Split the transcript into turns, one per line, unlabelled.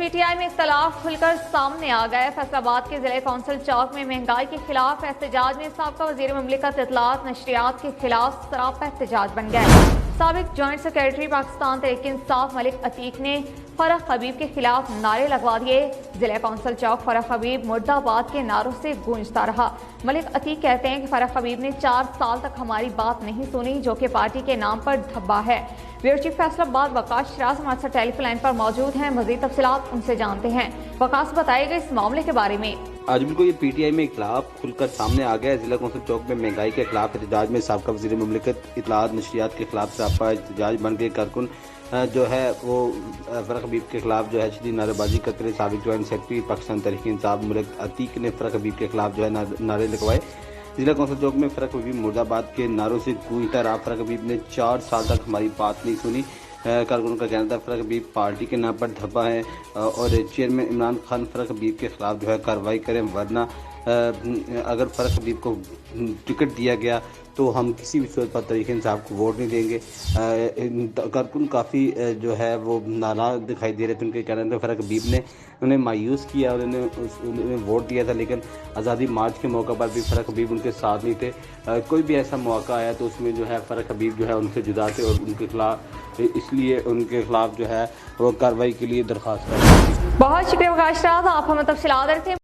P T I में इख्तलाफ खुलकर सामने आ गया। फैसलाबाद के जिले कौंसिल चौक में महंगाई के खिलाफ एहतजाज में साबका वजीर मुमलिकत इत्तलात नशरियात के खिलाफ सरापा एहतजाज बन गया। साबिक जॉइंट सेक्रेटरी पाकिस्तान तहरीक इंसाफ मलिक अतीक ने फरख हबीब के खिलाफ नारे लगवा दिए। जिला कौंसिल चौक फरख हबीब मुर्दाबाद के नारों से गूंजता रहा। मलिक अतीक कहते हैं कि फरख हबीब ने 4 साल तक हमारी बात नहीं सुनी, जो कि पार्टी के नाम पर धब्बा है। ब्यूरो चीफ फैसलाबाद वकास शराज हमारे साथ टेलीफोन लाइन पर मौजूद हैं। मजीद तफसीलात उनसे जानते हैं। वकास, बताइएगा इस मामले के बारे में।
आज बिल्कुल ये पीटीआई में इख्तलाफ खुलकर सामने आ गया है। जिला कौंसिल चौक में महंगाई के खिलाफ एहतजाज में साबका वज़ीर मुमलिकत इत्तलात नशरियात के खिलाफ सरापा एहतजाज बन गए। कारकुन जो है वो फरख हबीब के खिलाफ जो है शदीद नारेबाजी करते रहे। साबिक जॉइंट सेक्रेटरी पाकिस्तान तहरीक इंसाफ मलिक अतीक ने फरख हबीब के खिलाफ जो है नारे लगवाए। जिला कौंसिल चौक में फरख हबीब मुर्दाबाद के नारों से गूंजता रहा। फरख हबीब ने 4 साल तक हमारी बात नहीं सुनी। कारकुनों का कहना था फरख हबीब पार्टी के नाम पर धब्बा है और चेयरमैन इमरान खान फरख हबीब के खिलाफ जो है कार्रवाई करें, वरना अगर फरख हबीब को टिकट दिया गया तो हम किसी भी सूरत पर तहरीक इंसाफ को वोट नहीं देंगे। कारकुन काफ़ी जो है वो नाराज दिखाई दे रहे थे। उनके कहने थे फरख हबीब ने उन्हें मायूस किया और उन्हें वोट दिया था, लेकिन आज़ादी मार्च के मौके पर भी फरख हबीब उनके साथ नहीं थे। कोई भी ऐसा मौका आया तो उसमें जो है फरख हबीब जो है उनसे जुदा थे और उनके खिलाफ इसलिए उनके खिलाफ जो है वो कार्रवाई के लिए दरख्वास्त कर।
बहुत शुक्रिया वकास शराज, आप हमें तफसीलात देते हैं।